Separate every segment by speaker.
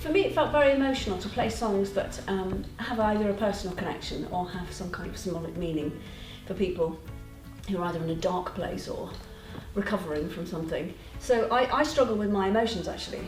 Speaker 1: For me, it felt very emotional to play songs that have either a personal connection or have some kind of symbolic meaning for people who are either in a dark place or recovering from something. So I struggle with my emotions actually,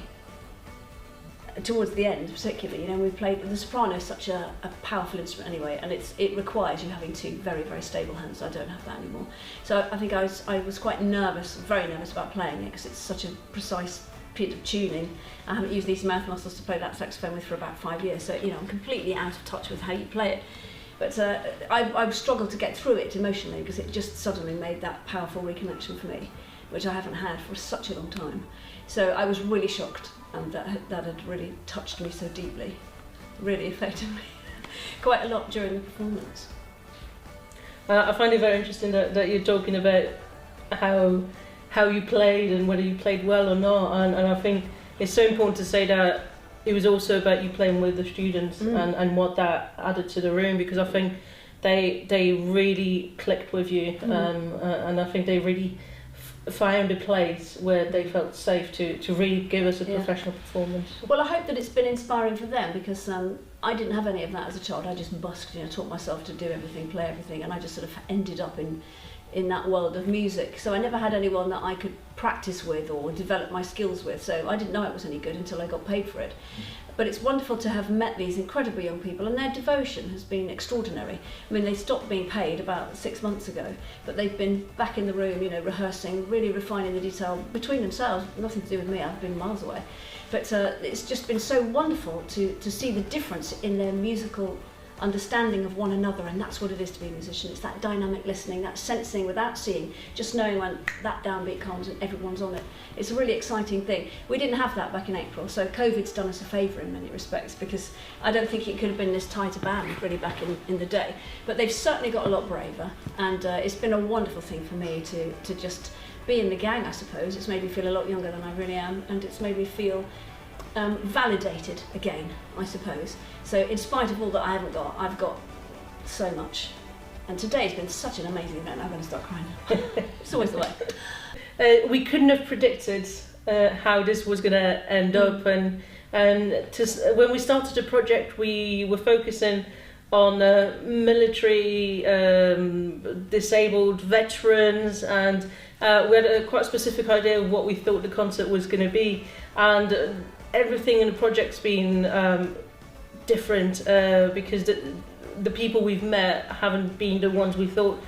Speaker 1: towards the end particularly. You know, we played, the soprano is such a powerful instrument anyway, and it requires you having two very, very stable hands. I don't have that anymore. So I think I was quite nervous, very nervous about playing it, because it's such a precise bit of tuning. I haven't used these mouth muscles to play that saxophone with for about 5 years, so you know, I'm completely out of touch with how you play it. But I struggled to get through it emotionally, because it just suddenly made that powerful reconnection for me, which I haven't had for such a long time. So I was really shocked, and that had really touched me so deeply, really affected me quite a lot during the performance.
Speaker 2: I find it very interesting that you're talking about how you played and whether you played well or not, and I think it's so important to say that it was also about you playing with the students and what that added to the room, because I think they really clicked with you, and I think they really found a place where they felt safe to really give us a professional performance.
Speaker 1: Well, I hope that it's been inspiring for them, because I didn't have any of that as a child. I just busked, you know, taught myself to do everything, play everything, and I just sort of ended up in that world of music. So I never had anyone that I could practice with or develop my skills with, so I didn't know it was any good until I got paid for it. But it's wonderful to have met these incredible young people, and their devotion has been extraordinary. I mean, they stopped being paid about 6 months ago, but they've been back in the room, you know, rehearsing, really refining the detail between themselves, nothing to do with me, I've been miles away. But it's just been so wonderful to see the difference in their musical understanding of one another, and that's what it is to be a musician. It's that dynamic listening, that sensing without seeing, just knowing when that downbeat comes and everyone's on it. It's a really exciting thing. We didn't have that back in April, so COVID's done us a favour in many respects, because I don't think it could have been this tight a band really back in the day. But they've certainly got a lot braver, and it's been a wonderful thing for me to just be in the gang, I suppose. It's made me feel a lot younger than I really am, and it's made me feel validated again, I suppose. So in spite of all that I haven't got, I've got so much. And today's been such an amazing event, I'm going to start crying. It's always the way.
Speaker 2: We couldn't have predicted how this was going to end up, and when we started the project, we were focusing on military disabled veterans, and we had a quite specific idea of what we thought the concert was going to be, and everything in the project's been different, because the people we've met haven't been the ones we thought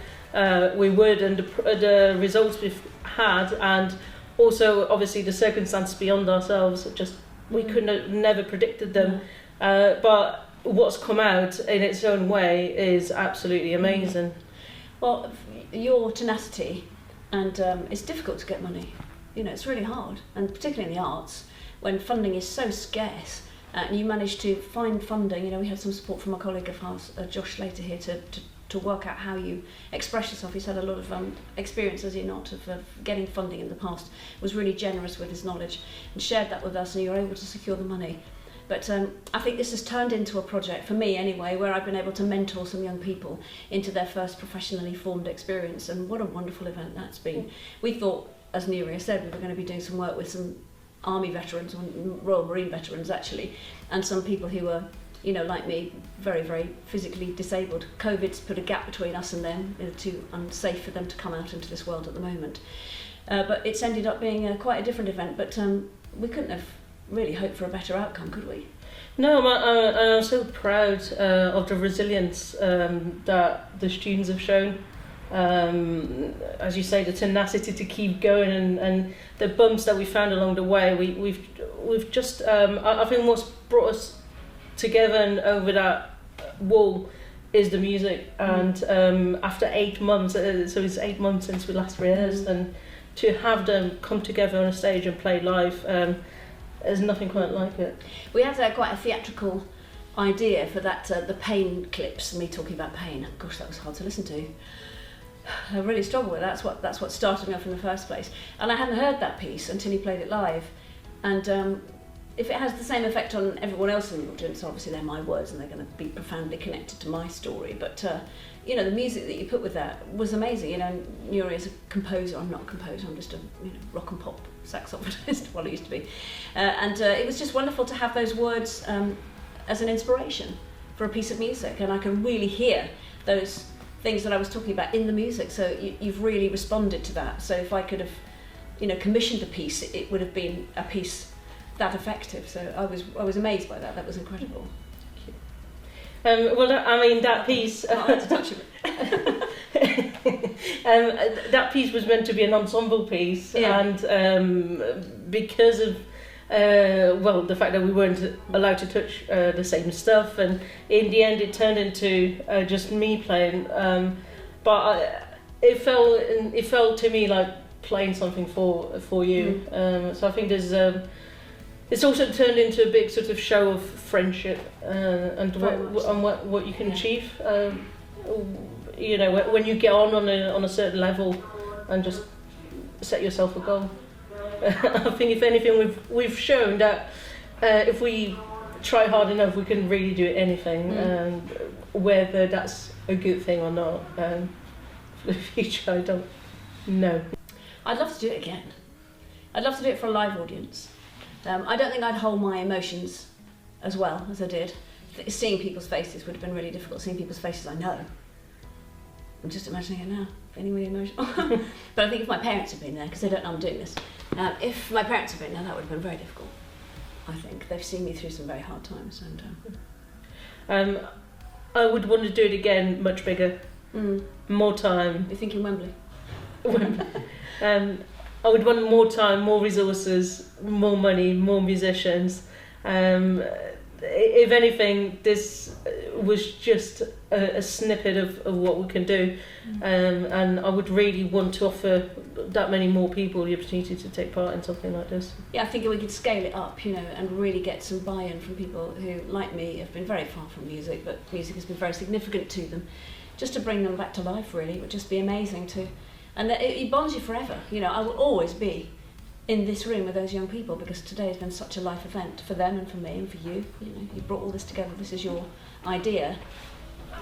Speaker 2: we would, and the results we've had, and also obviously the circumstances beyond ourselves, just we couldn't have never predicted them. But what's come out in its own way is absolutely amazing. Well,
Speaker 1: your tenacity, and it's difficult to get money. You know, it's really hard, and particularly in the arts, when funding is so scarce, and you manage to find funding. You know, we had some support from a colleague of ours, Josh Slater, here to work out how you express yourself. He's had a lot of experience, has he not, of getting funding in the past. Was really generous with his knowledge and shared that with us, and you were able to secure the money. But I think this has turned into a project, for me anyway, where I've been able to mentor some young people into their first professionally formed experience, and what a wonderful event that's been. We thought, as Núria said, we were going to be doing some work with some Army veterans, Royal Marine veterans actually, and some people who were, you know, like me, very, very physically disabled. COVID's put a gap between us and them. It's too unsafe for them to come out into this world at the moment. But it's ended up being quite a different event, but we couldn't have really hoped for a better outcome, could we?
Speaker 2: No, I'm so proud of the resilience that the students have shown. As you say, the tenacity to keep going, and the bumps that we found along the way. We've just I think what's brought us together and over that wall is the music. And after 8 months, so it's 8 months since we last rehearsed, and to have them come together on a stage and play live, there's nothing quite like it.
Speaker 1: We had quite a theatrical idea for that, the pain clips, me talking about pain. Gosh, that was hard to listen to. I really struggled with that. That's what started me off in the first place. And I hadn't heard that piece until he played it live. And if it has the same effect on everyone else in the audience, obviously they're my words and they're going to be profoundly connected to my story. But you know, the music that you put with that was amazing. You know, Núria is a composer. I'm not a composer. I'm just a rock and pop saxophonist. Well, I used to be, and it was just wonderful to have those words as an inspiration for a piece of music, and I can really hear those things that I was talking about in the music. So you've really responded to that. So if I could have, commissioned a piece, it would have been a piece that effective. So I was amazed by that. That was incredible.
Speaker 2: Well, I mean, that piece.
Speaker 1: I had to touch
Speaker 2: it. That piece was meant to be an ensemble piece, and because of the fact that we weren't allowed to touch the same stuff, and in the end, it turned into just me playing. But it felt to me like playing something for you. So I think there's. It's also turned into a big sort of show of friendship and what you can achieve. When you get on a certain level and just set yourself a goal. I think if anything, we've shown that if we try hard enough, we can really do anything, and whether that's a good thing or not, for the future, I don't know.
Speaker 1: I'd love to do it again. I'd love to do it for a live audience. I don't think I'd hold my emotions as well as I did. Seeing people's faces would have been really difficult. Seeing people's faces I know. I'm just imagining it now, feeling really emotional. But I think if my parents had been there, because they don't know I'm doing this, if my parents had been there, that would have been very difficult. I think they've seen me through some very hard times. And
Speaker 2: I would want to do it again, much bigger, more time.
Speaker 1: You're thinking Wembley?
Speaker 2: Wembley. I would want more time, more resources, more money, more musicians. If anything, this was just a snippet of what we can do, and I would really want to offer that many more people the opportunity to take part in something like this.
Speaker 1: Yeah, I think we could scale it up, and really get some buy-in from people who, like me, have been very far from music, but music has been very significant to them. Just to bring them back to life, really, would just be amazing too. And it bonds you forever. I will always be in this room with those young people because today has been such a life event for them and for me and for you. You brought all this together. This is your idea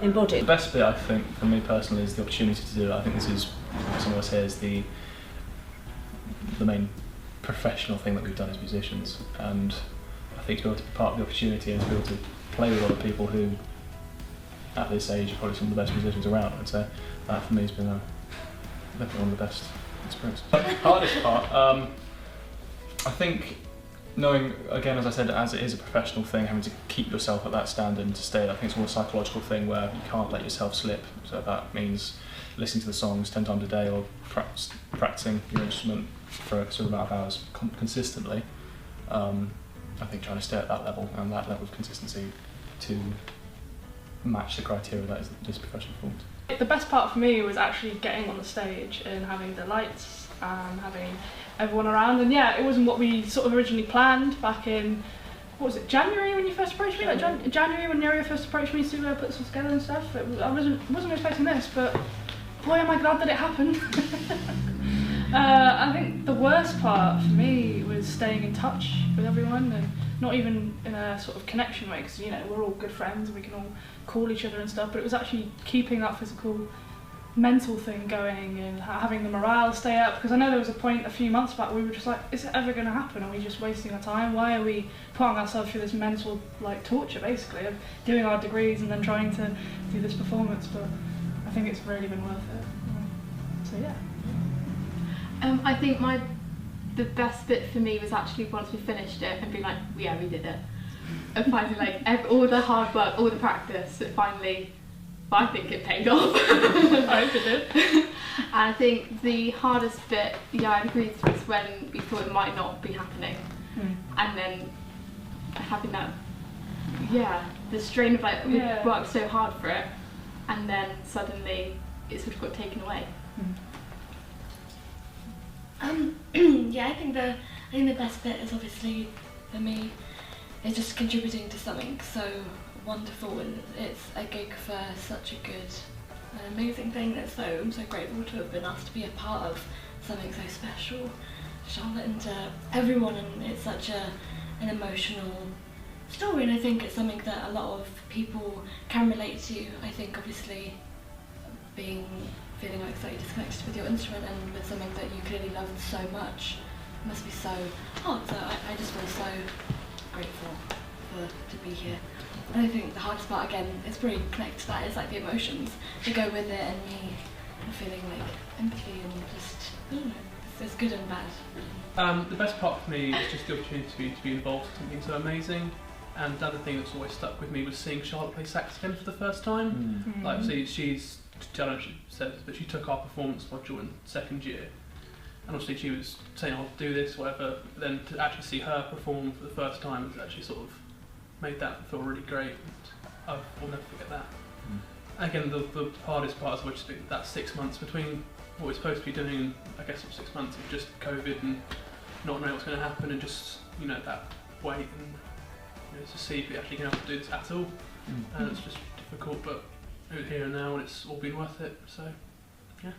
Speaker 1: embodied.
Speaker 3: The best bit, I think, for me personally, is the opportunity to do it. I think this is, some of us here, is the main professional thing that we've done as musicians. And I think to be able to be part of the opportunity and to be able to play with other people who, at this age, are probably some of the best musicians around, I'd say that for me has been definitely one of the best experiences. The hardest part, I think, knowing, again, as I said, as it is a professional thing, having to keep yourself at that standard and to stay, I think it's more a psychological thing where you can't let yourself slip. So that means listening to the songs 10 times a day or practicing your instrument for a certain amount of hours consistently. I think trying to stay at that level and that level of consistency to match the criteria that is this professional performance.
Speaker 4: The best part for me was actually getting on the stage and having the lights and having everyone around. And yeah, it wasn't what we sort of originally planned back in, what was it, January when you first approached me? Like January when Núria first approached me to put this together and stuff. I wasn't expecting this, but boy am I glad that it happened. I think the worst part for me was staying in touch with everyone, and not even in a sort of connection way, because we're all good friends and we can all call each other and stuff, but it was actually keeping that physical, mental thing going and having the morale stay up, because I know there was a point a few months back where we were just like, is it ever going to happen? Are we just wasting our time? Why are we putting ourselves through this mental torture, basically, of doing our degrees and then trying to do this performance? But I think it's really been worth it. So yeah.
Speaker 5: I think the best bit for me was actually once we finished it and being like, yeah, we did it. And finally, all the hard work, all the practice, it finally, I think it paid off.
Speaker 4: I hope it did.
Speaker 5: And I think the hardest bit, I'd agree, was when we thought it might not be happening. And then having that, the strain of we worked so hard for it, and then suddenly it sort of got taken away.
Speaker 6: I think the best bit is obviously for me is just contributing to something so wonderful, and it's a gig for such a good and amazing thing. I'm so grateful to have been asked to be a part of something so special, Charlotte and everyone, and it's such a an emotional story, and I think it's something that a lot of people can relate to. I think obviously feeling like slightly disconnected with your instrument and with something that you clearly loved so much must be so hard. So I just feel so grateful to be here. And I think the hardest part, again, is pretty connected to that, is like the emotions that go with it, and me feeling like empathy and just, I don't know, it's good and bad.
Speaker 7: The best part for me is just the opportunity to be involved in something so amazing. And the other thing that's always stuck with me was seeing Charlotte play saxophone for the first time. Like, she's, I don't know if she said this, but she took our performance module in second year. And obviously she was saying, I'll do this, whatever. But then to actually see her perform for the first time has actually sort of made that feel really great. And I'll never forget that. Again, the hardest part is just that 6 months between what we're supposed to be doing, and I guess 6 months of just COVID and not knowing what's going to happen, and just, you know, that wait and, you know, to see if we actually can able to do this at all. And it's just difficult, but we're here and now, and it's all been worth it. So, yeah.